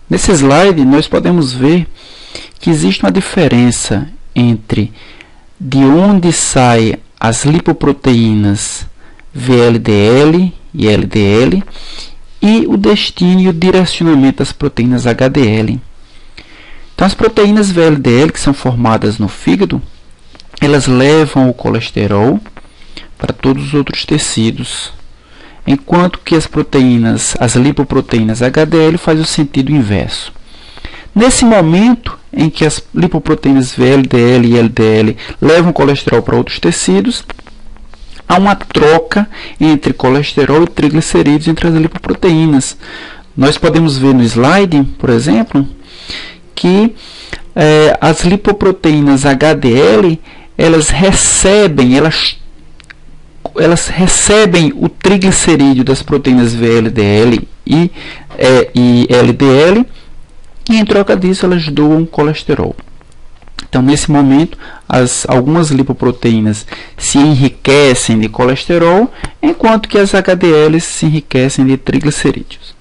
Nesse slide, nós podemos ver que existe uma diferença entre de onde saem as lipoproteínas VLDL e LDL e o destino e o direcionamento das proteínas HDL. Então, as proteínas VLDL, que são formadas no fígado, elas levam o colesterol para todos os outros tecidos, enquanto que as lipoproteínas HDL faz o sentido inverso. Nesse momento em que as lipoproteínas VLDL e LDL levam o colesterol para outros tecidos, há uma troca entre colesterol e triglicerídeos entre as lipoproteínas. Nós podemos ver no slide, por exemplo, que as lipoproteínas HDL elas recebem o triglicerídeo das proteínas VLDL e LDL, e em troca disso elas doam colesterol. Então, nesse momento, algumas lipoproteínas se enriquecem de colesterol, enquanto que as HDLs se enriquecem de triglicerídeos.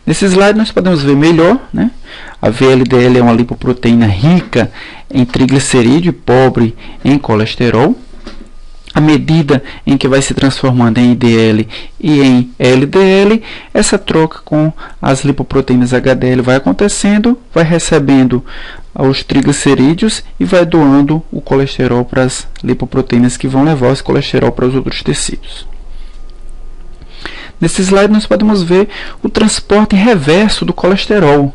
Nesse slide nós podemos ver melhor, né? A VLDL é uma lipoproteína rica em triglicerídeo e pobre em colesterol. À medida em que vai se transformando em IDL e em LDL, essa troca com as lipoproteínas HDL vai acontecendo, vai recebendo os triglicerídeos e vai doando o colesterol para as lipoproteínas que vão levar esse colesterol para os outros tecidos. Nesse slide nós podemos ver o transporte reverso do colesterol,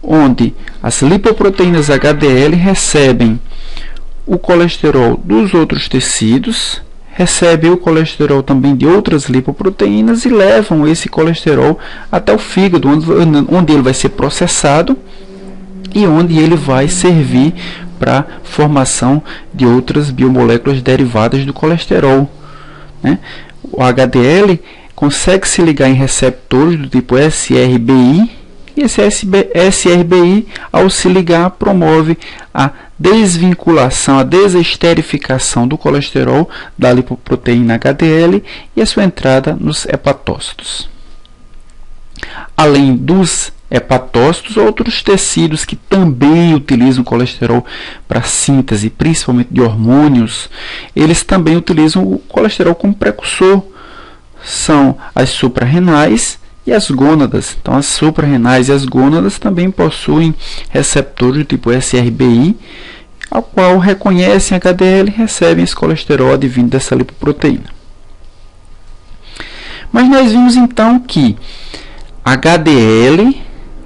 onde as lipoproteínas HDL recebem o colesterol dos outros tecidos, recebem o colesterol também de outras lipoproteínas e levam esse colesterol até o fígado, onde ele vai ser processado e onde ele vai servir para a formação de outras biomoléculas derivadas do colesterol, né? O HDL consegue se ligar em receptores do tipo SRBI, e esse SRBI, ao se ligar, promove a desvinculação, a desesterificação do colesterol da lipoproteína HDL e a sua entrada nos hepatócitos. Além dos hepatócitos, outros tecidos que também utilizam colesterol para síntese, principalmente de hormônios, eles também utilizam o colesterol como precursor. São as suprarrenais e as gônadas. Então, as suprarrenais e as gônadas também possuem receptores do tipo SRBI, ao qual reconhecem HDL e recebem esse colesterol advindo dessa lipoproteína. Mas nós vimos então que HDL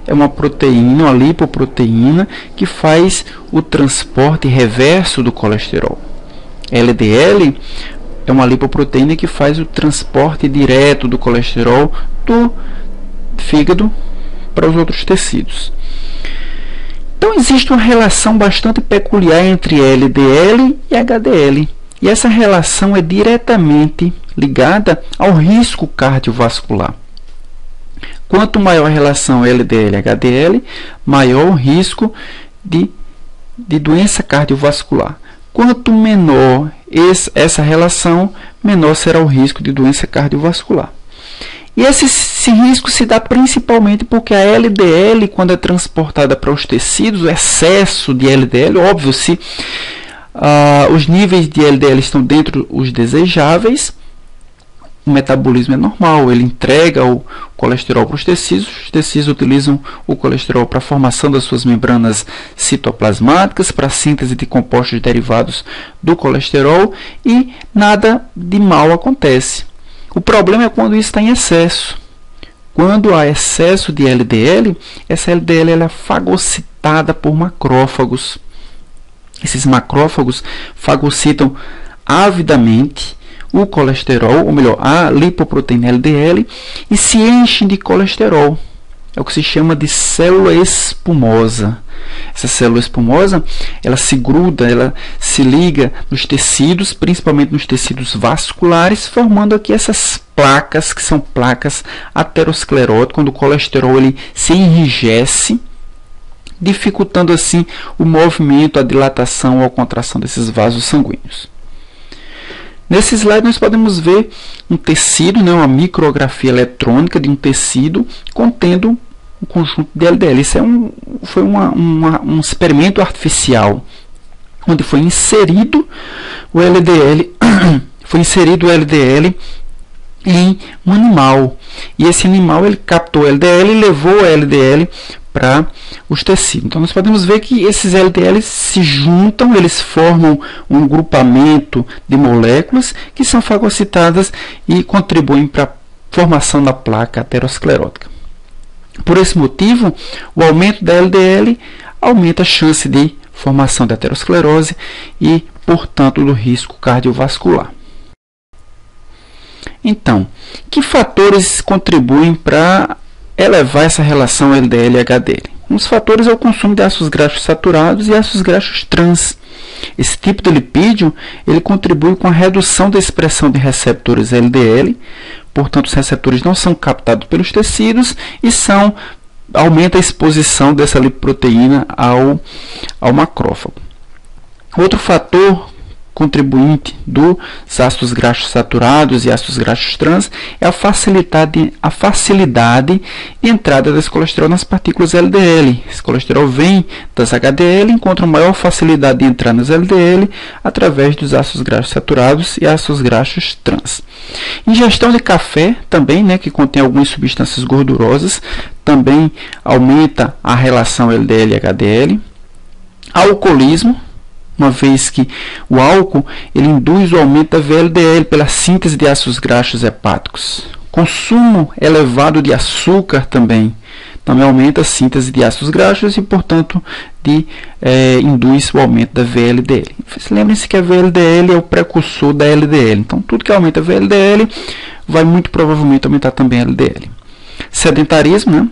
é uma proteína, uma lipoproteína, que faz o transporte reverso do colesterol. LDL é uma lipoproteína que faz o transporte direto do colesterol do fígado para os outros tecidos. Então, existe uma relação bastante peculiar entre LDL e HDL. E essa relação é diretamente ligada ao risco cardiovascular. Quanto maior a relação LDL-HDL, maior o risco de doença cardiovascular. Quanto menor essa relação, menor será o risco de doença cardiovascular. E esse risco se dá principalmente porque a LDL, quando é transportada para os tecidos, o excesso de LDL, óbvio, se os níveis de LDL estão dentro dos desejáveis, o metabolismo é normal, ele entrega o colesterol para os tecidos utilizam o colesterol para a formação das suas membranas citoplasmáticas, para a síntese de compostos derivados do colesterol e nada de mal acontece. O problema é quando isso está em excesso. Quando há excesso de LDL, essa LDL ela é fagocitada por macrófagos. Esses macrófagos fagocitam avidamente o colesterol, ou melhor, a lipoproteína LDL, e se enchem de colesterol. É o que se chama de célula espumosa. Essa célula espumosa, ela se gruda, ela se liga nos tecidos, principalmente nos tecidos vasculares, formando aqui essas placas, que são placas ateroscleróticas, quando o colesterol ele se enrijece, dificultando assim o movimento, a dilatação ou a contração desses vasos sanguíneos. Nesse slide nós podemos ver um tecido, uma micrografia eletrônica de um tecido contendo um conjunto de LDL. Isso foi um experimento artificial, onde foi inserido o LDL, em um animal. E esse animal ele captou o LDL e levou o LDL para os tecidos. Então nós podemos ver que esses LDLs se juntam, eles formam um grupamento de moléculas que são fagocitadas e contribuem para a formação da placa aterosclerótica. Por esse motivo, o aumento da LDL aumenta a chance de formação de aterosclerose e, portanto, do risco cardiovascular. Então, que fatores contribuem para elevar essa relação LDL e HDL? Um dos fatores é o consumo de ácidos graxos saturados e ácidos graxos trans. Esse tipo de lipídio ele contribui com a redução da expressão de receptores LDL, portanto, os receptores não são captados pelos tecidos e aumenta a exposição dessa lipoproteína ao macrófago. Outro fator contribuinte dos ácidos graxos saturados e ácidos graxos trans é a facilidade de entrada desse colesterol nas partículas LDL. Esse colesterol vem das HDL e encontra maior facilidade de entrar nas LDL através dos ácidos graxos saturados e ácidos graxos trans. Ingestão de café também, que contém algumas substâncias gordurosas, também aumenta a relação LDL e HDL. Alcoolismo, uma vez que o álcool ele induz o aumento da VLDL pela síntese de ácidos graxos hepáticos. Consumo elevado de açúcar também aumenta a síntese de ácidos graxos e, portanto, induz o aumento da VLDL. Lembrem-se que a VLDL é o precursor da LDL. Então, tudo que aumenta a VLDL vai muito provavelmente aumentar também a LDL. Sedentarismo,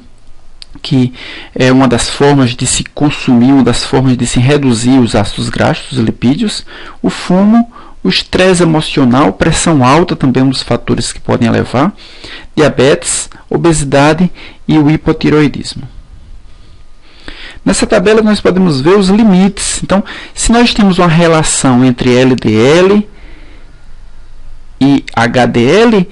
que é uma das formas de se consumir, uma das formas de se reduzir os ácidos graxos, os lipídios. O fumo, o estresse emocional, pressão alta também é um dos fatores que podem elevar, diabetes, obesidade e o hipotireoidismo. Nessa tabela nós podemos ver os limites. Então, se nós temos uma relação entre LDL e HDL,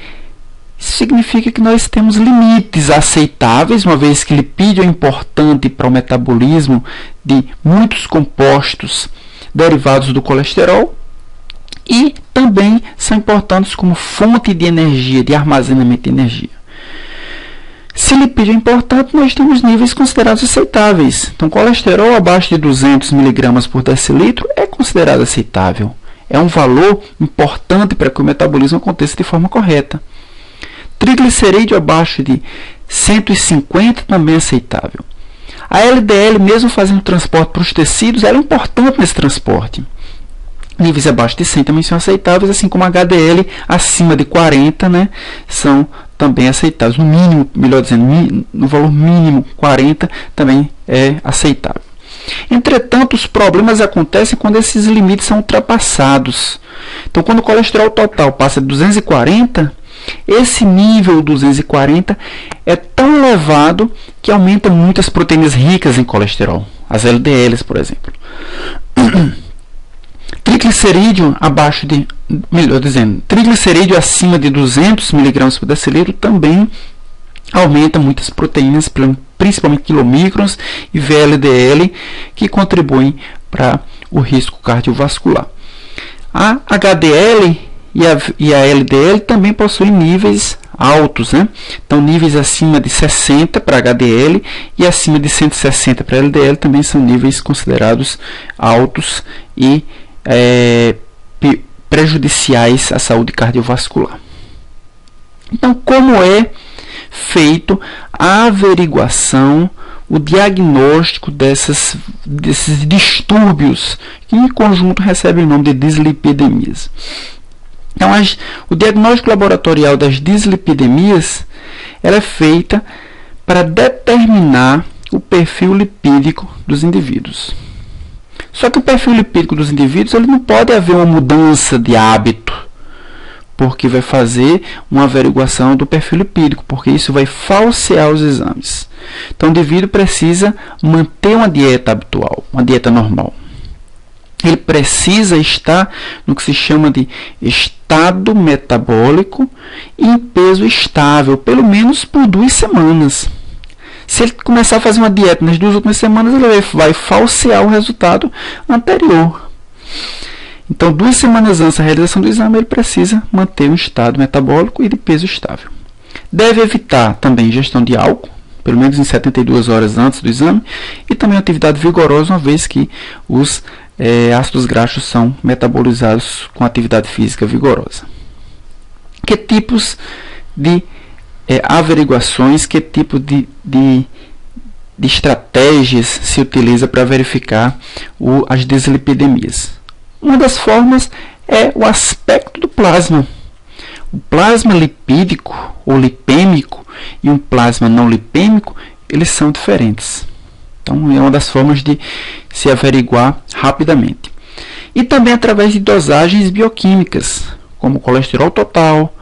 isso significa que nós temos limites aceitáveis, uma vez que lipídio é importante para o metabolismo de muitos compostos derivados do colesterol e também são importantes como fonte de energia, de armazenamento de energia. Se lipídio é importante, nós temos níveis considerados aceitáveis. Então, colesterol abaixo de 200 mg por decilitro é considerado aceitável. É um valor importante para que o metabolismo aconteça de forma correta. Triglicerídeo abaixo de 150 também é aceitável. A LDL, mesmo fazendo transporte para os tecidos, ela é importante nesse transporte. Níveis abaixo de 100 também são aceitáveis, assim como a HDL acima de 40, são também aceitáveis. No mínimo, melhor dizendo, no valor mínimo 40 também é aceitável. Entretanto, os problemas acontecem quando esses limites são ultrapassados. Então, quando o colesterol total passa de 240, esse nível 240 é tão elevado que aumenta muito as proteínas ricas em colesterol, as LDLs, por exemplo. Triglicerídeo triglicerídeo acima de 200 mg por decilitro também aumenta muitas proteínas, principalmente quilomicrons e VLDL, que contribuem para o risco cardiovascular. A HDL e a LDL também possuem níveis altos, Então, níveis acima de 60 para HDL e acima de 160 para LDL também são níveis considerados altos e prejudiciais à saúde cardiovascular. Então, como é feito a averiguação, o diagnóstico desses distúrbios, que em conjunto recebem o nome de dislipidemias? Então, o diagnóstico laboratorial das dislipidemias ela é feita para determinar o perfil lipídico dos indivíduos. Só que o perfil lipídico dos indivíduos ele não pode haver uma mudança de hábito, porque vai fazer uma averiguação do perfil lipídico, porque isso vai falsear os exames. Então, o indivíduo precisa manter uma dieta habitual, uma dieta normal. Ele precisa estar no que se chama de estado metabólico e em peso estável, pelo menos por 2 semanas. Se ele começar a fazer uma dieta nas 2 últimas semanas, ele vai falsear o resultado anterior. Então, 2 semanas antes da realização do exame, ele precisa manter um estado metabólico e de peso estável. Deve evitar também ingestão de álcool, pelo menos em 72 horas antes do exame, e também atividade vigorosa, uma vez que os ácidos graxos são metabolizados com atividade física vigorosa. Que tipos de averiguações, que tipo de estratégias se utiliza para verificar as dislipidemias? Uma das formas é o aspecto do plasma. O plasma lipídico ou lipêmico e um plasma não lipêmico, eles são diferentes. Então, é uma das formas de se averiguar rapidamente. E também através de dosagens bioquímicas, como o colesterol total,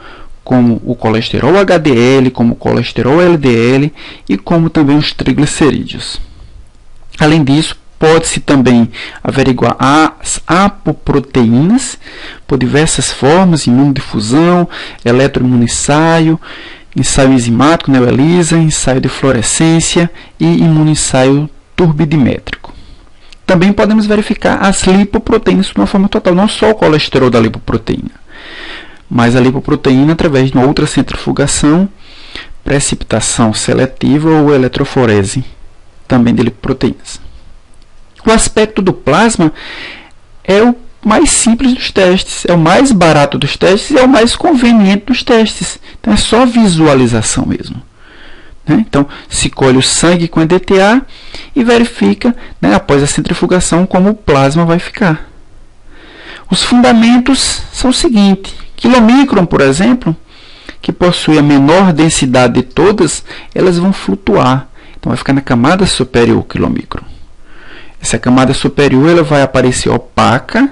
como o colesterol HDL, como o colesterol LDL e como também os triglicerídeos. Além disso, pode-se também averiguar as apoproteínas por diversas formas, imunodifusão, eletroimunoensaio, ensaio enzimático, ELISA, ensaio de fluorescência e imunoensaio turbidimétrico. Também podemos verificar as lipoproteínas de uma forma total, não só o colesterol da lipoproteína, mas a lipoproteína através de uma ultracentrifugação, precipitação seletiva ou eletroforese, também de lipoproteínas. O aspecto do plasma é o mais simples dos testes, é o mais barato dos testes e é o mais conveniente dos testes. Então, é só visualização mesmo. Então, se colhe o sangue com EDTA e verifica, após a centrifugação, como o plasma vai ficar. Os fundamentos são os seguintes. Quilomicron, por exemplo, que possui a menor densidade de todas, elas vão flutuar. Então, vai ficar na camada superior, quilomicron. Essa camada superior ela vai aparecer opaca,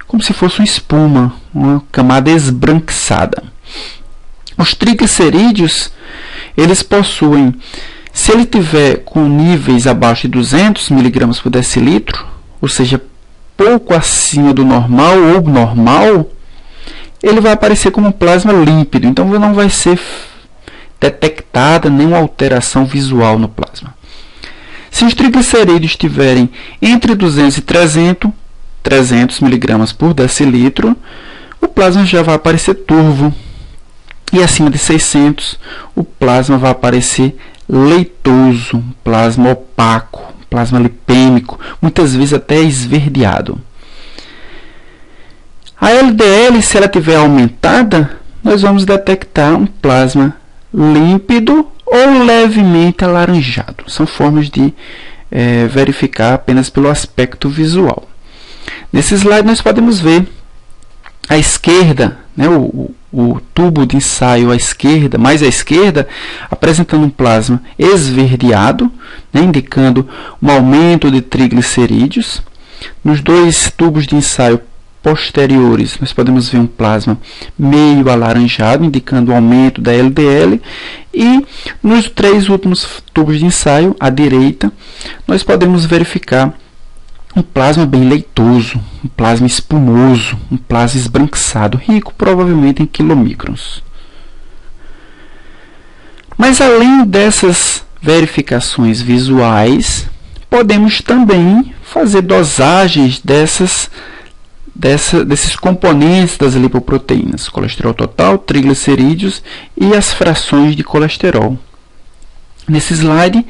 como se fosse uma espuma, uma camada esbranquiçada. Os triglicerídeos, eles possuem, se ele tiver com níveis abaixo de 200 mg por decilitro, ou seja, pouco acima do normal ou normal, ele vai aparecer como um plasma límpido, então não vai ser detectada nenhuma alteração visual no plasma. Se os triglicerídeos estiverem entre 200 e 300 mg por decilitro, o plasma já vai aparecer turvo. E acima de 600, o plasma vai aparecer leitoso, plasma opaco, plasma lipêmico, muitas vezes até esverdeado. A LDL, se ela estiver aumentada, nós vamos detectar um plasma límpido ou levemente alaranjado. São formas de verificar apenas pelo aspecto visual. Nesse slide nós podemos ver à esquerda, o tubo de ensaio à esquerda, mais à esquerda, apresentando um plasma esverdeado, indicando um aumento de triglicerídeos. Nos 2 tubos de ensaio posteriores, nós podemos ver um plasma meio alaranjado, indicando o aumento da LDL. E nos 3 últimos tubos de ensaio, à direita, nós podemos verificar um plasma bem leitoso, um plasma espumoso, um plasma esbranquiçado, rico provavelmente em quilomicrons. Mas além dessas verificações visuais, podemos também fazer dosagens desses componentes das lipoproteínas, colesterol total, triglicerídeos e as frações de colesterol. Nesse slide,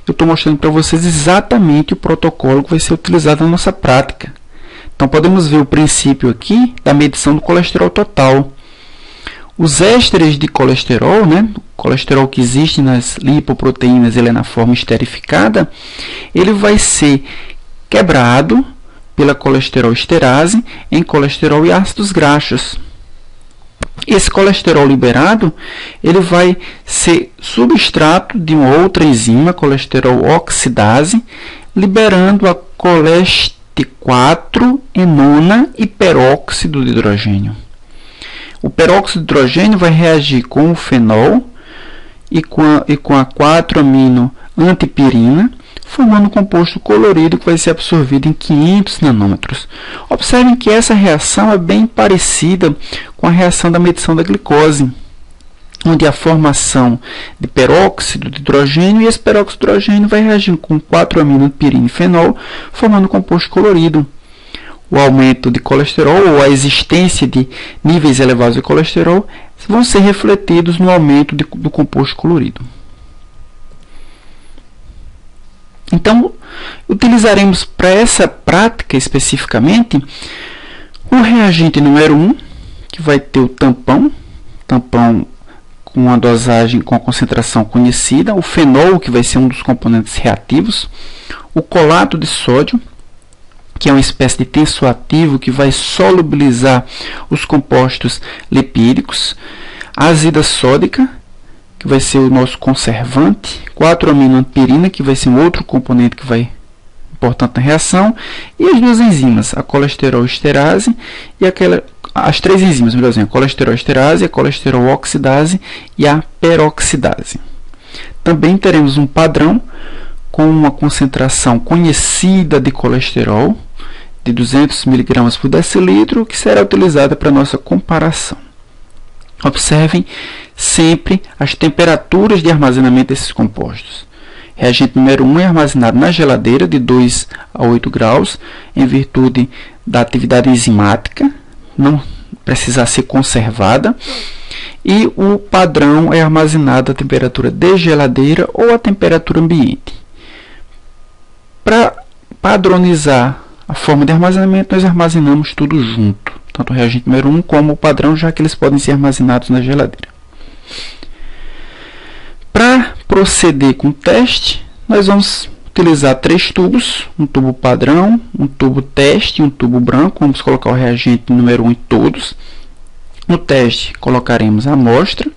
eu estou mostrando para vocês exatamente o protocolo que vai ser utilizado na nossa prática. Então, podemos ver o princípio aqui da medição do colesterol total. Os ésteres de colesterol, o colesterol que existe nas lipoproteínas, ele é na forma esterificada, ele vai ser quebrado pela colesterol esterase em colesterol e ácidos graxos. Esse colesterol liberado, ele vai ser substrato de uma outra enzima, colesterol oxidase, liberando a coleste-4-enona e peróxido de hidrogênio. O peróxido de hidrogênio vai reagir com o fenol e com a 4-amino-antipirina, formando um composto colorido que vai ser absorvido em 500 nanômetros. Observem que essa reação é bem parecida com a reação da medição da glicose. onde a formação de peróxido de hidrogênio, e esse peróxido de hidrogênio vai reagir com 4-aminopirina e fenol, formando um composto colorido. O aumento de colesterol ou a existência de níveis elevados de colesterol vão ser refletidos no aumento do composto colorido. Então, utilizaremos para essa prática especificamente o reagente número 1, que vai ter o tampão com a dosagem com a concentração conhecida, o fenol, que vai ser um dos componentes reativos, o colato de sódio, que é uma espécie de tensoativo que vai solubilizar os compostos lipídicos, a azida sódica, que vai ser o nosso conservante, 4-aminopirina, que vai ser um outro componente que vai importante na reação, e as duas enzimas, a colesterol-esterase e as três enzimas, melhor dizendo, a colesterol-esterase, a colesterol-oxidase e a peroxidase. Também teremos um padrão com uma concentração conhecida de colesterol de 200 mg por decilitro, que será utilizada para nossa comparação. Observem sempre as temperaturas de armazenamento desses compostos. Reagente número 1 é armazenado na geladeira de 2 a 8 graus, em virtude da atividade enzimática, não precisar ser conservada. E o padrão é armazenado a temperatura de geladeira ou a temperatura ambiente. Para padronizar a forma de armazenamento, nós armazenamos tudo junto, tanto o reagente número 1 como o padrão, já que eles podem ser armazenados na geladeira. Para proceder com o teste, nós vamos utilizar 3 tubos, um tubo padrão, um tubo teste e um tubo branco. Vamos colocar o reagente número 1 em todos. No teste, colocaremos a amostra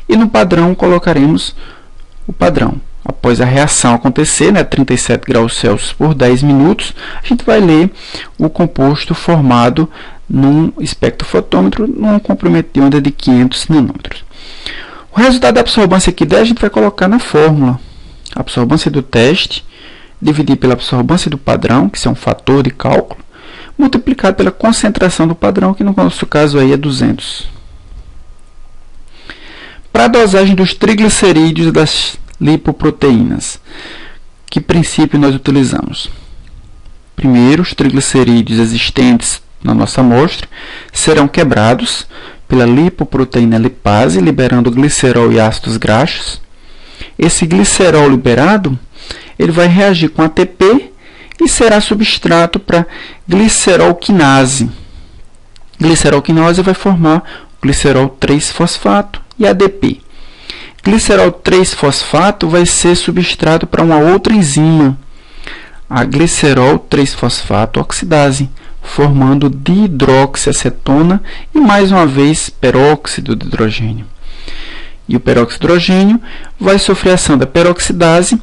e no padrão colocaremos o padrão. Após a reação acontecer, 37 graus Celsius por 10 minutos, a gente vai ler o composto formado num espectrofotômetro num comprimento de onda de 500 nanômetros. O resultado da absorbância aqui a gente vai colocar na fórmula. A absorbância do teste, dividir pela absorbância do padrão, que é um fator de cálculo, multiplicado pela concentração do padrão, que no nosso caso aí é 200. Para a dosagem dos triglicerídeos das lipoproteínas, que princípio nós utilizamos? Primeiro, os triglicerídeos existentes na nossa amostra serão quebrados pela lipoproteína lipase, liberando glicerol e ácidos graxos. Esse glicerol liberado, ele vai reagir com ATP e será substrato para glicerol-quinase. Glicerol-quinase vai formar o glicerol 3-fosfato e ADP. Glicerol 3-fosfato vai ser substrato para uma outra enzima, a glicerol 3-fosfato oxidase, formando dihidroxiacetona e, mais uma vez, peróxido de hidrogênio. E o peróxido de hidrogênio vai sofrer a ação da peroxidase,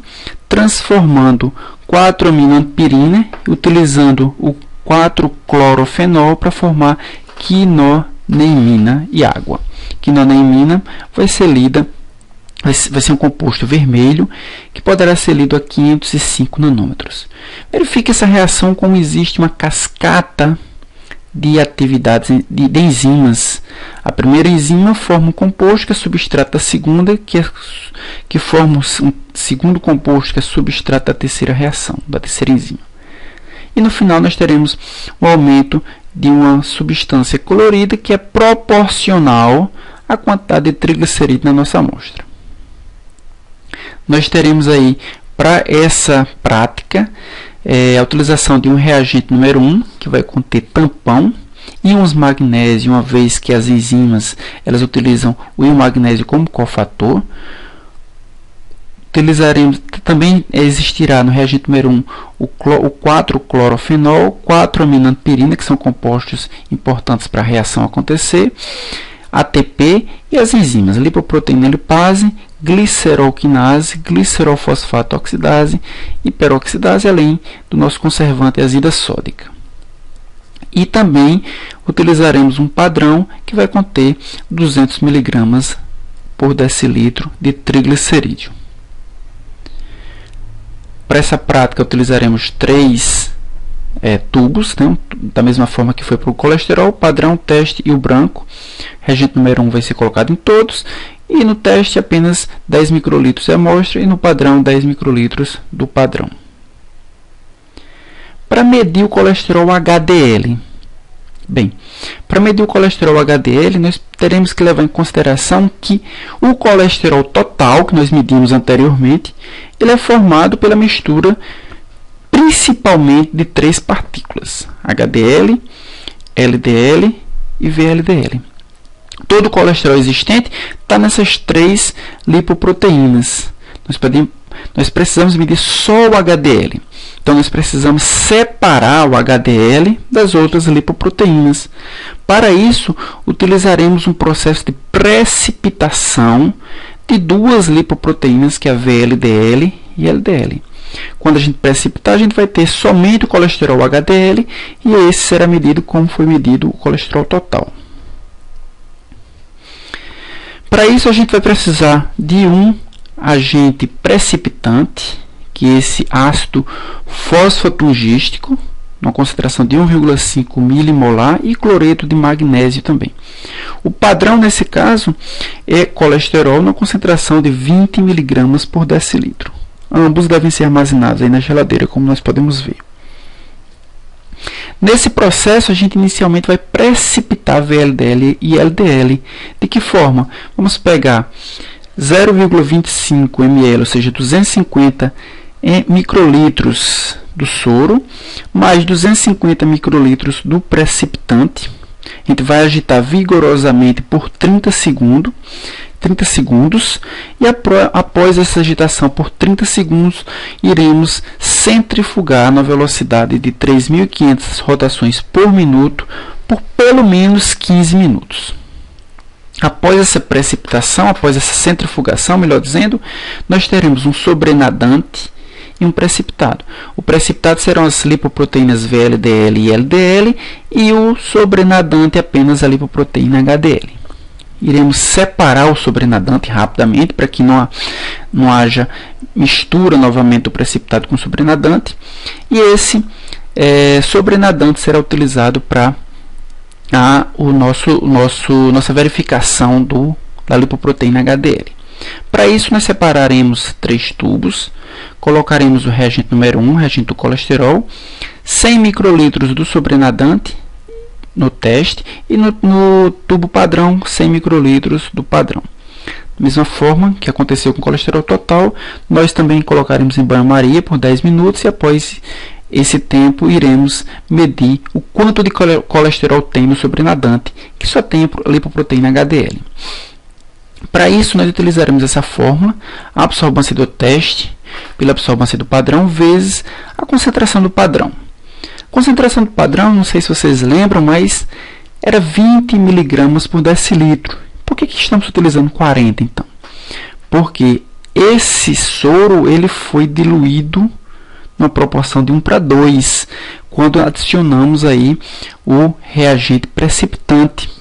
transformando 4-aminopirina, utilizando o 4-clorofenol para formar quinoneimina e água. Quinoneimina vai ser um composto vermelho que poderá ser lido a 505 nanômetros. Verifique essa reação como existe uma cascata de atividades de enzimas. A primeira enzima forma um composto que é substrato da segunda, que forma um segundo composto que é substrato da terceira reação, da terceira enzima. E no final nós teremos o aumento de uma substância colorida que é proporcional à quantidade de triglicerídeo na nossa amostra. Nós teremos aí, para essa prática, a utilização de um reagente número 1, que vai conter tampão, íons magnésio, uma vez que as enzimas elas utilizam o íon magnésio como cofator. Também existirá no reagente número 1 o 4-clorofenol, 4-aminopirina, que são compostos importantes para a reação acontecer, ATP e as enzimas lipoproteína lipase, glicerol-quinase, glicerol-fosfato oxidase e peroxidase, além do nosso conservante azida sódica. E também utilizaremos um padrão que vai conter 200 mg por decilitro de triglicerídeo. Para essa prática utilizaremos 3 tubos, né? Da mesma forma que foi para o colesterol, padrão, teste e o branco. Reagente número 1 vai ser colocado em todos e no teste apenas 10 microlitros de amostra e no padrão 10 microlitros do padrão. Para medir o colesterol HDL. Bem, para medir o colesterol HDL, nós teremos que levar em consideração que o colesterol total, que nós medimos anteriormente, ele é formado pela mistura principalmente de 3 partículas, HDL, LDL e VLDL. Todo o colesterol existente está nessas 3 lipoproteínas. Nós precisamos medir só o HDL. Então, nós precisamos separar o HDL das outras lipoproteínas. Para isso, utilizaremos um processo de precipitação de 2 lipoproteínas, que é a VLDL e LDL. Quando a gente precipitar, a gente vai ter somente o colesterol HDL e esse será medido como foi medido o colesterol total. Para isso, a gente vai precisar de um agente precipitante, que é esse ácido fosfatungístico, uma concentração de 1,5 milimolar, e cloreto de magnésio também. O padrão, nesse caso, é colesterol na concentração de 20 mg por decilitro. Ambos devem ser armazenados aí na geladeira, como nós podemos ver. Nesse processo, a gente inicialmente vai precipitar VLDL e LDL. De que forma? Vamos pegar 0,25 ml, ou seja, 250 microlitros do soro, mais 250 microlitros do precipitante. A gente vai agitar vigorosamente por 30 segundos, e após essa agitação por 30 segundos, iremos centrifugar na velocidade de 3.500 rotações por minuto por pelo menos 15 minutos. Após essa precipitação, após essa centrifugação, melhor dizendo, nós teremos um sobrenadante e um precipitado. O precipitado serão as lipoproteínas VLDL e LDL, e o sobrenadante apenas a lipoproteína HDL. Iremos separar o sobrenadante rapidamente para que não haja mistura novamente do precipitado com o sobrenadante, e esse sobrenadante será utilizado para nossa verificação da lipoproteína HDL. Para isso, nós separaremos 3 tubos, colocaremos o reagente número 1, reagente do colesterol, 100 microlitros do sobrenadante no teste, e no tubo padrão 100 microlitros do padrão. Da mesma forma que aconteceu com o colesterol total, nós também colocaremos em banho-maria por 10 minutos, e após esse tempo iremos medir o quanto de colesterol tem no sobrenadante, que só tem a lipoproteína HDL. Para isso, nós utilizaremos essa fórmula, a absorvância do teste pela absorvância do padrão vezes a concentração do padrão. A concentração do padrão, não sei se vocês lembram, mas era 20 mg por decilitro. Por que estamos utilizando 40 então? Porque esse soro ele foi diluído numa proporção de 1:2 quando adicionamos aí o reagente precipitante.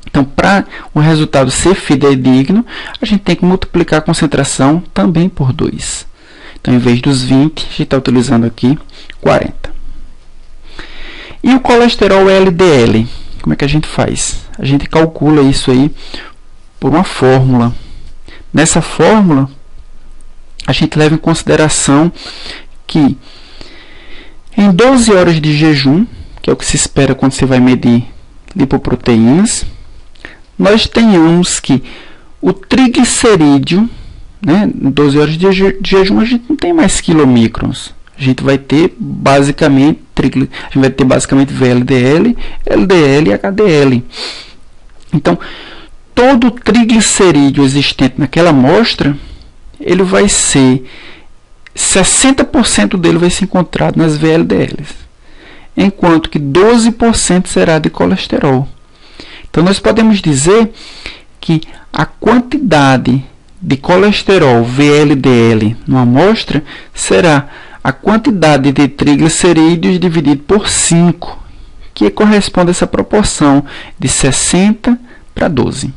Então, para o resultado ser fidedigno, a gente tem que multiplicar a concentração também por 2. Então, em vez dos 20, a gente está utilizando aqui 40. E o colesterol LDL? Como é que a gente faz? A gente calcula isso aí por uma fórmula. Nessa fórmula, a gente leva em consideração que em 12 horas de jejum, que é o que se espera quando você vai medir lipoproteínas, nós tenhamos que o triglicerídeo, né, em 12 horas de jejum, a gente não tem mais quilomicrons. A gente vai ter basicamente VLDL, LDL e HDL. Então, todo o triglicerídeo existente naquela amostra, ele vai ser 60% dele vai ser encontrado nas VLDLs, enquanto que 12% será de colesterol. Então, nós podemos dizer que a quantidade de colesterol VLDL numa amostra será a quantidade de triglicerídeos dividido por 5, que corresponde a essa proporção de 60 para 12.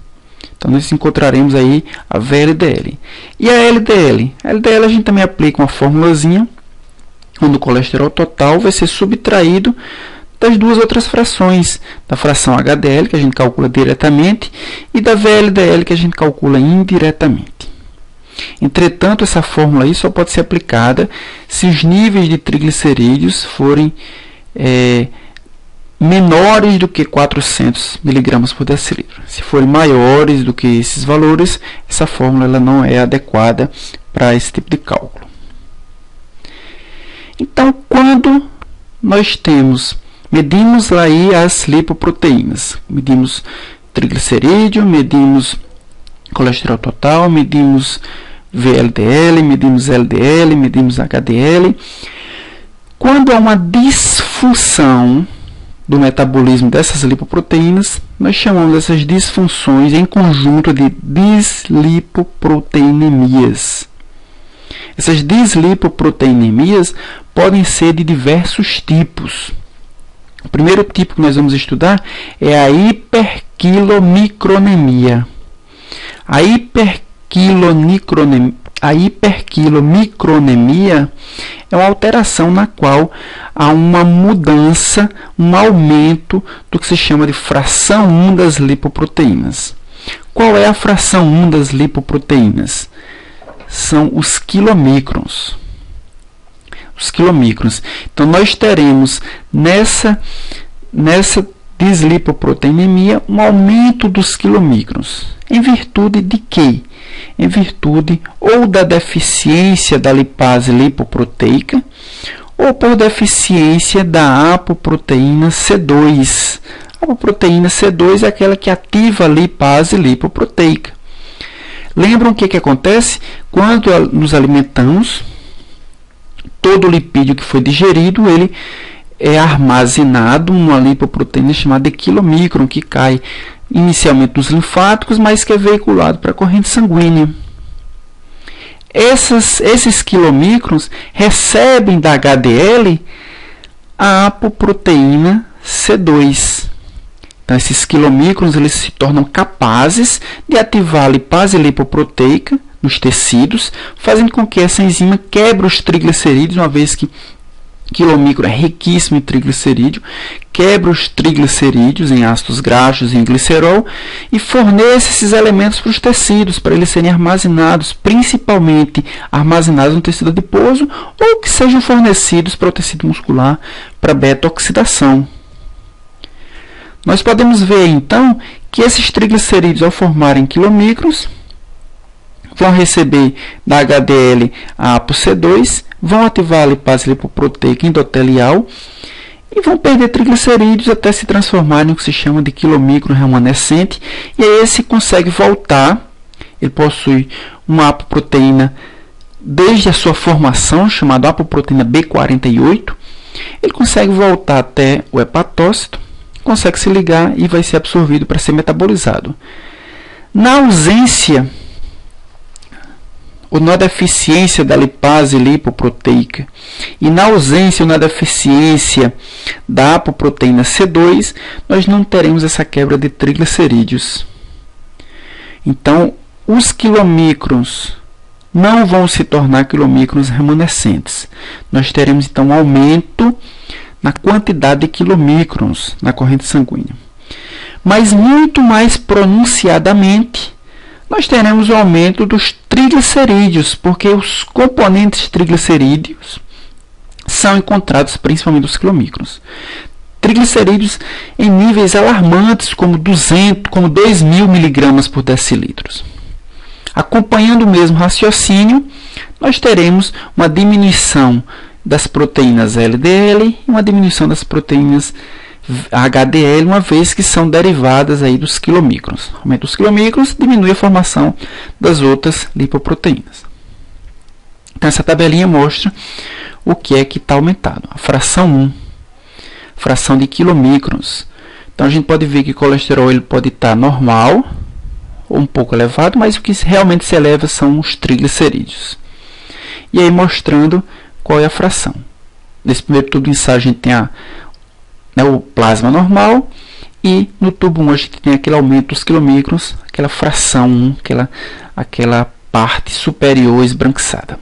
Então, nós encontraremos aí a VLDL. E a LDL? A LDL a gente também aplica uma formulazinha, onde o colesterol total vai ser subtraído das duas outras frações, da fração HDL, que a gente calcula diretamente, e da VLDL, que a gente calcula indiretamente. Entretanto, essa fórmula aí só pode ser aplicada se os níveis de triglicerídeos forem menores do que 400 mg por decilitro. Se forem maiores do que esses valores, essa fórmula ela não é adequada para esse tipo de cálculo. Então, quando nós medimos aí as lipoproteínas, medimos triglicerídeo, medimos colesterol total, medimos VLDL, medimos LDL, medimos HDL. Quando há uma disfunção do metabolismo dessas lipoproteínas, nós chamamos essas disfunções em conjunto de dislipoproteinemias. Essas dislipoproteinemias podem ser de diversos tipos. O primeiro tipo que nós vamos estudar é a hiperquilomicronemia. A hiperquilomicronemia é uma alteração na qual há uma mudança, um aumento do que se chama de fração 1 das lipoproteínas. Qual é a fração 1 das lipoproteínas? São os quilomicrons. Os quilomicrons. Então, nós teremos nessa dislipoproteinemia um aumento dos quilomicrons. Em virtude de quê? Em virtude ou da deficiência da lipase lipoproteica ou por deficiência da apoproteína C2. A apoproteína C2 é aquela que ativa a lipase lipoproteica. Lembram o que acontece? Quando nos alimentamos, todo o lipídio que foi digerido, ele é armazenado numa lipoproteína chamada de quilomicron, que cai inicialmente nos linfáticos, mas que é veiculado para a corrente sanguínea. Esses quilomicrons recebem da HDL a apoproteína C2. Então, esses quilomicrons eles se tornam capazes de ativar a lipase lipoproteica nos tecidos, fazendo com que essa enzima quebre os triglicerídeos, uma vez que quilomicron é riquíssimo em triglicerídeo, quebra os triglicerídeos em ácidos graxos e em glicerol e fornece esses elementos para os tecidos, para eles serem armazenados, principalmente armazenados no tecido adiposo ou que sejam fornecidos para o tecido muscular para beta-oxidação. Nós podemos ver, então, que esses triglicerídeos, ao formarem quilomicrons, vão receber da HDL a ApoC2, vão ativar a lipase lipoproteica endotelial e vão perder triglicerídeos até se transformarem no que se chama de quilomicron remanescente. E aí esse consegue voltar, ele possui uma apoproteína desde a sua formação, chamada apoproteína B48, ele consegue voltar até o hepatócito, consegue se ligar e vai ser absorvido para ser metabolizado. Na ausência ou na deficiência da lipase lipoproteica e na ausência ou na deficiência da apoproteína C2, nós não teremos essa quebra de triglicerídeos. Então, os quilomicrons não vão se tornar quilomicrons remanescentes. Nós teremos, então, um aumento na quantidade de quilomicrons na corrente sanguínea. Mas, muito mais pronunciadamente, nós teremos o aumento dos triglicerídeos, porque os componentes triglicerídeos são encontrados principalmente nos quilomicrons. Triglicerídeos em níveis alarmantes, como 2.000 mg por decilitro. Acompanhando o mesmo raciocínio, nós teremos uma diminuição das proteínas LDL e uma diminuição das proteínas HDL, uma vez que são derivadas aí dos quilomicrons. Aumenta os quilomicrons, diminui a formação das outras lipoproteínas. Então, essa tabelinha mostra o que é que está aumentado. A fração 1, fração de quilomicrons. Então, a gente pode ver que o colesterol ele pode estar normal ou um pouco elevado, mas o que realmente se eleva são os triglicerídeos. E aí, mostrando qual é a fração. Nesse primeiro tubo de ensaio, a gente tem o plasma normal, e no tubo 1 a gente tem aquele aumento dos quilomicrons, aquela fração 1, aquela parte superior esbranquiçada.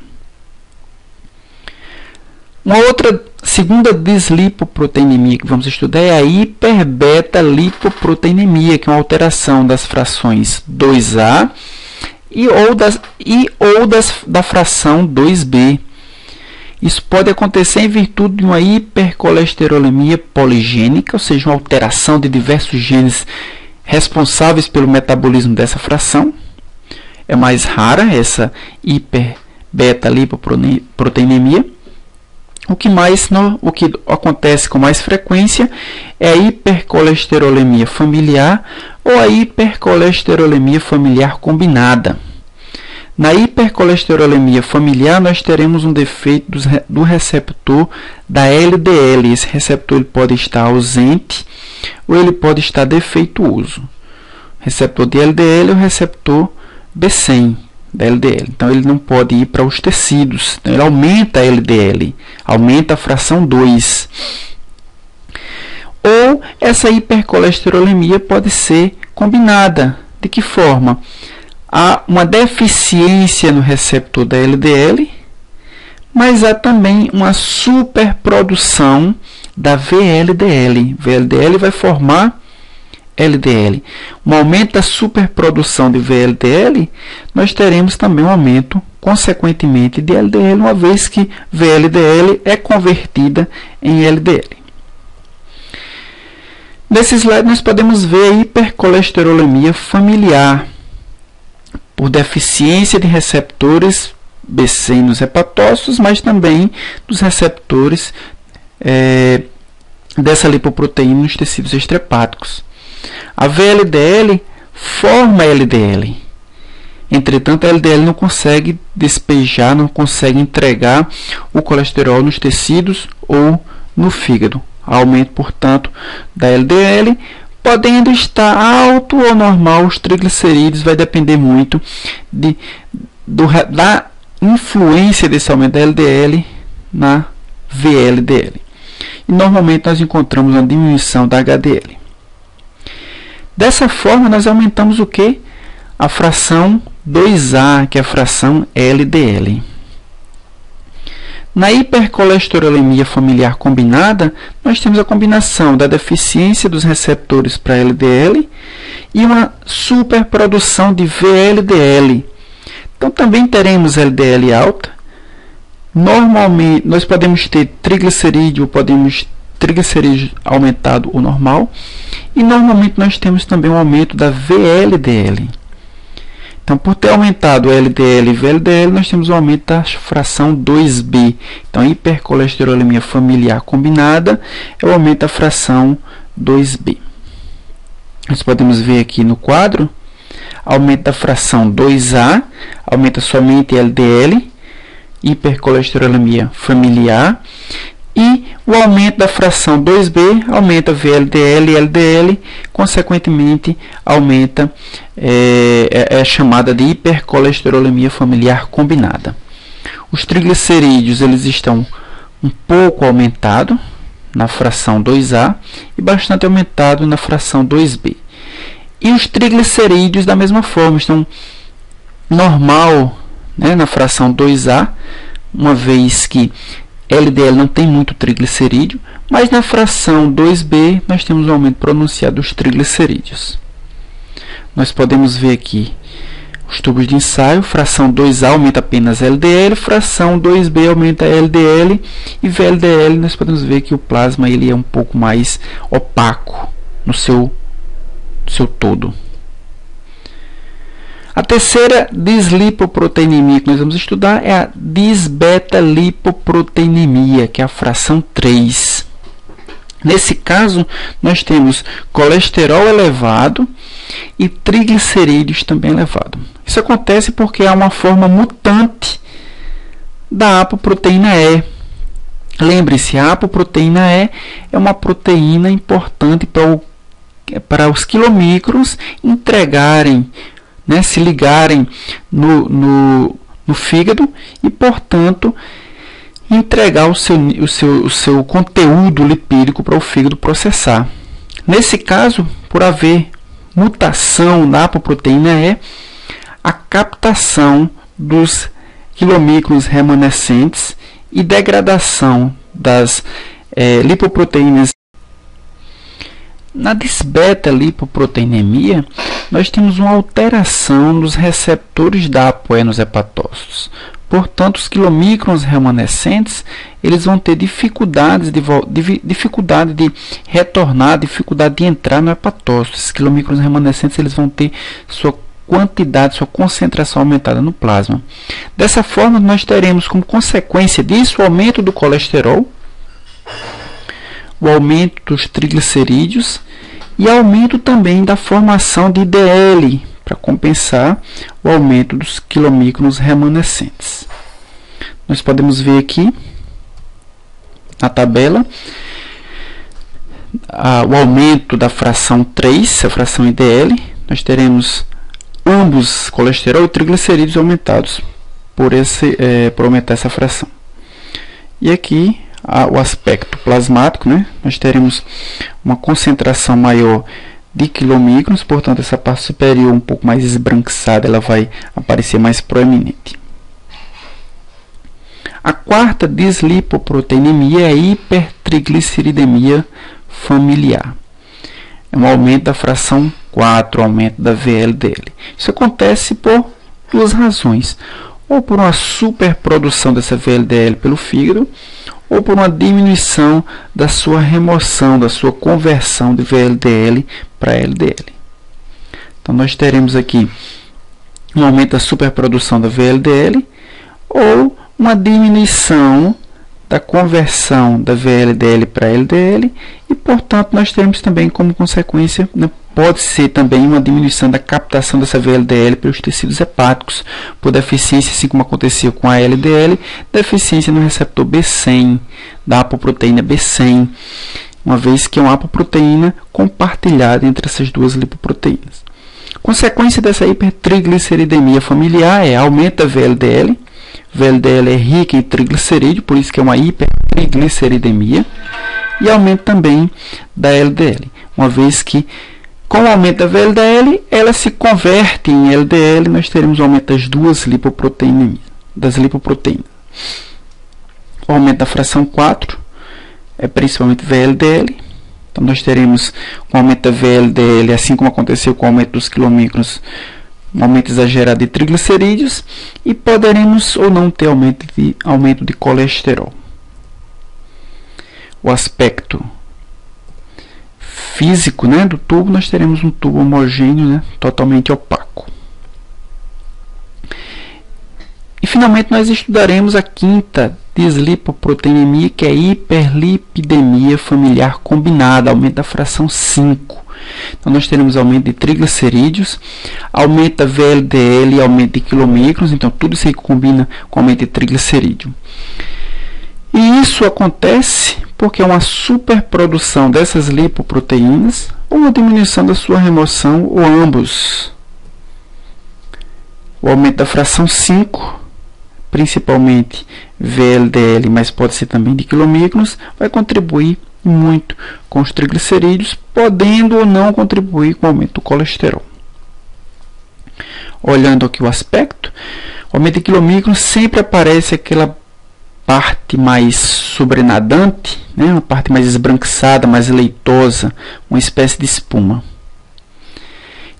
Uma outra segunda deslipoproteinemia que vamos estudar é a hiperbeta-lipoproteinemia, que é uma alteração das frações 2A da fração 2B. Isso pode acontecer em virtude de uma hipercolesterolemia poligênica, ou seja, uma alteração de diversos genes responsáveis pelo metabolismo dessa fração. É mais rara essa hiperbeta-lipoproteinemia. O que acontece com mais frequência é a hipercolesterolemia familiar ou a hipercolesterolemia familiar combinada. Na hipercolesterolemia familiar, nós teremos um defeito do receptor da LDL. Esse receptor ele pode estar ausente ou ele pode estar defeituoso. O receptor de LDL é o receptor B100 da LDL. Então, ele não pode ir para os tecidos. Então, ele aumenta a LDL, aumenta a fração 2. Ou essa hipercolesterolemia pode ser combinada. De que forma? Há uma deficiência no receptor da LDL, mas há também uma superprodução da VLDL. VLDL vai formar LDL. Um aumento da superprodução de VLDL, nós teremos também um aumento, consequentemente, de LDL, uma vez que VLDL é convertida em LDL. Nesse slide, nós podemos ver a hipercolesterolemia familiar, por deficiência de receptores B100 nos hepatócitos, mas também dos receptores dessa lipoproteína nos tecidos extrahepáticos. A VLDL forma LDL. Entretanto, a LDL não consegue despejar, não consegue entregar o colesterol nos tecidos ou no fígado. Aumento, portanto, da LDL, podendo estar alto ou normal. Os triglicerídeos vai depender muito da influência desse aumento da LDL na VLDL. E normalmente nós encontramos uma diminuição da HDL. Dessa forma, nós aumentamos o que? A fração 2A, que é a fração LDL. Na hipercolesterolemia familiar combinada, nós temos a combinação da deficiência dos receptores para LDL e uma superprodução de VLDL. Então, também teremos LDL alta. Normalmente, nós podemos ter triglicerídeo, triglicerídeo aumentado ou normal. E, normalmente, nós temos também um aumento da VLDL. Então, por ter aumentado o LDL e VLDL, nós temos um aumento da fração 2B. Então, a hipercolesterolemia familiar combinada é o aumento da fração 2B. Nós podemos ver aqui no quadro, aumento da fração 2A, aumenta somente LDL, hipercolesterolemia familiar, e o aumento da fração 2B aumenta VLDL e LDL, consequentemente aumenta, é chamada de hipercolesterolemia familiar combinada. Os triglicerídeos eles estão um pouco aumentados na fração 2A e bastante aumentado na fração 2B. E os triglicerídeos da mesma forma estão normal, né, na fração 2A, uma vez que LDL não tem muito triglicerídeo, mas na fração 2B nós temos um aumento pronunciado dos triglicerídeos. Nós podemos ver aqui os tubos de ensaio, fração 2A aumenta apenas LDL, fração 2B aumenta LDL e VLDL nós podemos ver que o plasma ele é um pouco mais opaco no seu todo. A terceira deslipoproteinemia que nós vamos estudar é a disbeta-lipoproteinemia, que é a fração 3. Nesse caso, nós temos colesterol elevado e triglicerídeos também elevados. Isso acontece porque há uma forma mutante da apoproteína E. Lembre-se, a apoproteína E é uma proteína importante para os quilomicrons entregarem, né, se ligarem no fígado e, portanto, entregar o seu conteúdo lipídico para o fígado processar. Nesse caso, por haver mutação na apoproteína E, a captação dos quilomicrons remanescentes e degradação das lipoproteínas. Na desbeta-lipoproteinemia, nós temos uma alteração nos receptores da ApoE nos hepatócitos. Portanto, os quilomicrons remanescentes eles vão ter dificuldade de retornar, dificuldade de entrar no hepatócito. Esses quilomicrons remanescentes eles vão ter sua quantidade, sua concentração aumentada no plasma. Dessa forma, nós teremos como consequência disso o aumento do colesterol, o aumento dos triglicerídeos e aumento também da formação de IDL, para compensar o aumento dos quilomicrons remanescentes. Nós podemos ver aqui na tabela o aumento da fração 3, a fração IDL. Nós teremos ambos colesterol e triglicerídeos aumentados por aumentar essa fração. E aqui o aspecto plasmático, né? Nós teremos uma concentração maior de quilomicrons, portanto essa parte superior um pouco mais esbranquiçada, ela vai aparecer mais proeminente. A quarta deslipoproteinemia é a hipertrigliceridemia familiar. É um aumento da fração 4, aumento da VLDL. Isso acontece por duas razões: ou por uma superprodução dessa VLDL pelo fígado, ou por uma diminuição da sua remoção, da sua conversão de VLDL para LDL. Então, nós teremos aqui um aumento da superprodução da VLDL ou uma diminuição da conversão da VLDL para LDL e, portanto, nós temos também como consequência, pode ser também uma diminuição da captação dessa VLDL pelos tecidos hepáticos, por deficiência, assim como aconteceu com a LDL, deficiência no receptor B100, da apoproteína B100, uma vez que é uma apoproteína compartilhada entre essas duas lipoproteínas. Consequência dessa hipertrigliceridemia familiar é aumento da VLDL. VLDL é rica em triglicerídeo, por isso que é uma hipertrigliceridemia, e aumento também da LDL, uma vez que com o aumento da VLDL, ela se converte em LDL, nós teremos o aumento das duas lipoproteínas. O aumento da fração 4 é principalmente VLDL. Então, nós teremos com o aumento da VLDL, assim como aconteceu com o aumento dos quilomicrons, um aumento exagerado de triglicerídeos, e poderemos ou não ter aumento de colesterol. O aspecto físico, né, do tubo, nós teremos um tubo homogêneo, né, totalmente opaco. E finalmente nós estudaremos a quinta deslipoproteinemia, que é a hiperlipidemia familiar combinada, aumento da fração 5. Então nós teremos aumento de triglicerídeos, aumento da VLDL e aumento de quilomicrons, então tudo isso aí combina com aumento de triglicerídeo. E isso acontece porque é uma superprodução dessas lipoproteínas ou uma diminuição da sua remoção, ou ambos. O aumento da fração 5, principalmente VLDL, mas pode ser também de quilomicrons, vai contribuir muito com os triglicerídeos, podendo ou não contribuir com o aumento do colesterol. Olhando aqui o aspecto, o aumento de quilomicrons sempre aparece aquela parte mais sobrenadante, né? Uma parte mais esbranquiçada, mais leitosa, uma espécie de espuma.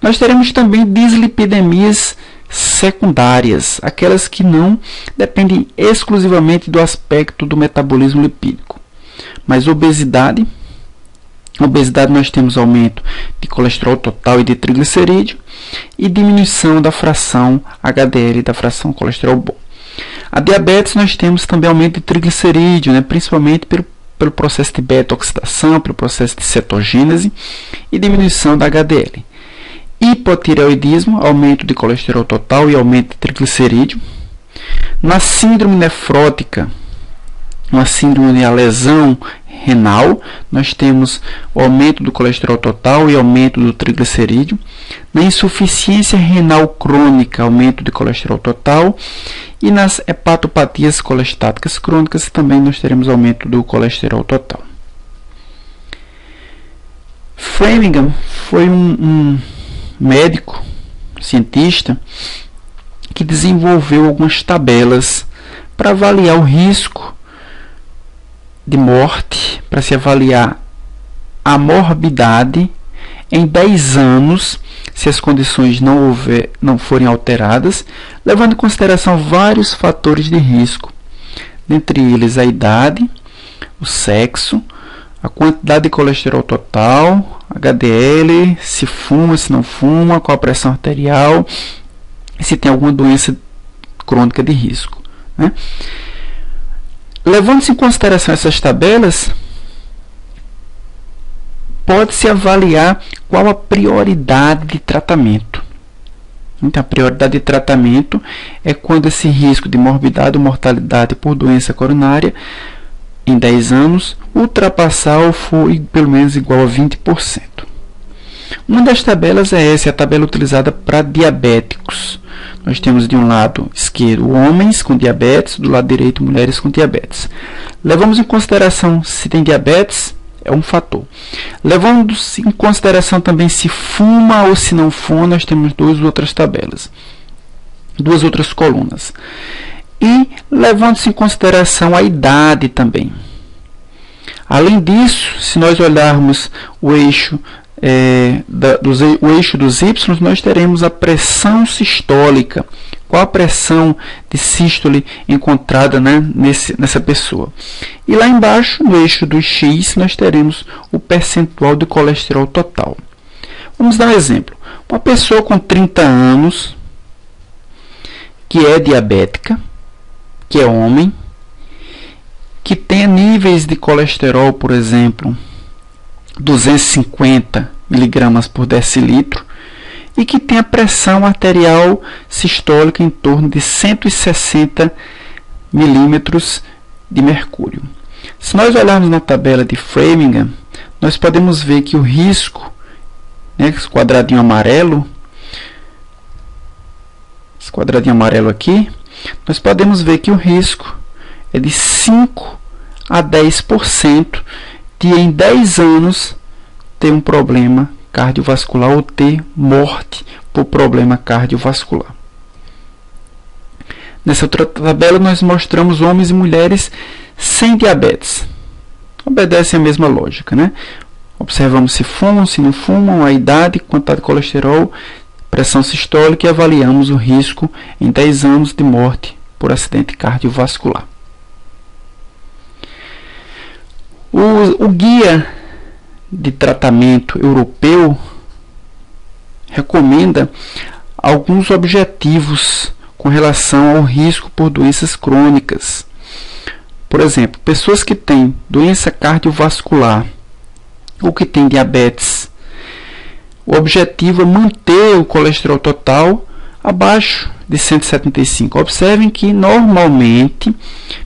Nós teremos também dislipidemias secundárias, aquelas que não dependem exclusivamente do aspecto do metabolismo lipídico. Mas obesidade nós temos aumento de colesterol total e de triglicerídeo e diminuição da fração HDL e da fração colesterol bom. A diabetes nós temos também aumento de triglicerídeo, né, principalmente pelo processo de beta-oxidação, pelo processo de cetogênese e diminuição da HDL. Hipotireoidismo, aumento de colesterol total e aumento de triglicerídeo. Na síndrome nefrótica, uma síndrome de lesão renal, nós temos o aumento do colesterol total e aumento do triglicerídeo. Na insuficiência renal crônica, aumento de colesterol total. E nas hepatopatias colestáticas crônicas também nós teremos aumento do colesterol total. Framingham foi um médico, cientista, que desenvolveu algumas tabelas para avaliar o risco de morte para se avaliar a morbidade em 10 anos, se as condições não forem alteradas, levando em consideração vários fatores de risco, dentre eles a idade, o sexo, a quantidade de colesterol total, HDL, se fuma, se não fuma, qual a pressão arterial, se tem alguma doença crônica de risco, né? Levando-se em consideração essas tabelas, pode-se avaliar qual a prioridade de tratamento. Então, a prioridade de tratamento é quando esse risco de morbidade ou mortalidade por doença coronária em 10 anos ultrapassar ou for pelo menos igual a 20%. Uma das tabelas é essa, a tabela utilizada para diabéticos. Nós temos de um lado esquerdo homens com diabetes, do lado direito mulheres com diabetes. Levamos em consideração se tem diabetes, é um fator. Levando em consideração também se fuma ou se não fuma, nós temos duas outras tabelas, duas outras colunas. E levando-se em consideração a idade também. Além disso, se nós olharmos o eixo o eixo dos Y, nós teremos a pressão sistólica. Qual a pressão de sístole encontrada, né, nessa pessoa? E lá embaixo, no eixo do X, nós teremos o percentual de colesterol total. Vamos dar um exemplo. Uma pessoa com 30 anos, que é diabética, que é homem, que tenha níveis de colesterol, por exemplo, 250 mg por decilitro, e que tenha pressão arterial sistólica em torno de 160 milímetros de mercúrio. Se nós olharmos na tabela de Framingham, nós podemos ver que o risco, né, esse quadradinho amarelo aqui, nós podemos ver que o risco é de 5 a 10% de em 10 anos ter um problema cardiovascular ou ter morte por problema cardiovascular. Nessa outra tabela nós mostramos homens e mulheres sem diabetes. Obedece a mesma lógica, né? Observamos se fumam, se não fumam, a idade, quantidade de colesterol, pressão sistólica e avaliamos o risco em 10 anos de morte por acidente cardiovascular. O guia de tratamento europeu recomenda alguns objetivos com relação ao risco por doenças crônicas. Por exemplo, pessoas que têm doença cardiovascular ou que têm diabetes, o objetivo é manter o colesterol total abaixo de 175. Observem que normalmente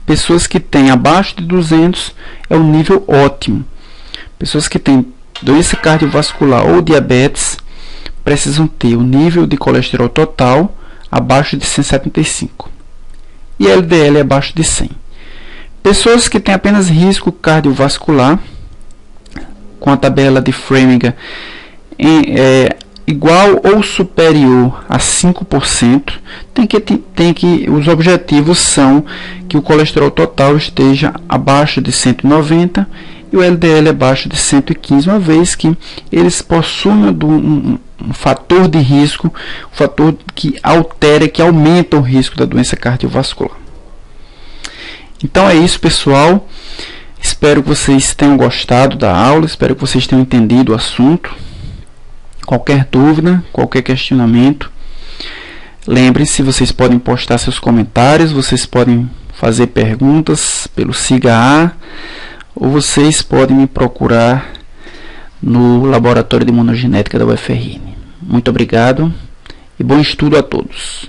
pessoas que têm abaixo de 200 é um nível ótimo. Pessoas que têm doença cardiovascular ou diabetes precisam ter o nível de colesterol total abaixo de 175 e LDL abaixo de 100. Pessoas que têm apenas risco cardiovascular, com a tabela de Framingham igual ou superior a 5%, os objetivos são que o colesterol total esteja abaixo de 190 e o LDL abaixo de 115, uma vez que eles possuem um fator de risco, um fator que altera, que aumenta o risco da doença cardiovascular. Então é isso, pessoal. Espero que vocês tenham gostado da aula, espero que vocês tenham entendido o assunto. Qualquer dúvida, qualquer questionamento, lembrem-se, vocês podem postar seus comentários, vocês podem fazer perguntas pelo SIGA-A, ou vocês podem me procurar no Laboratório de Imunogenética da UFRN. Muito obrigado e bom estudo a todos.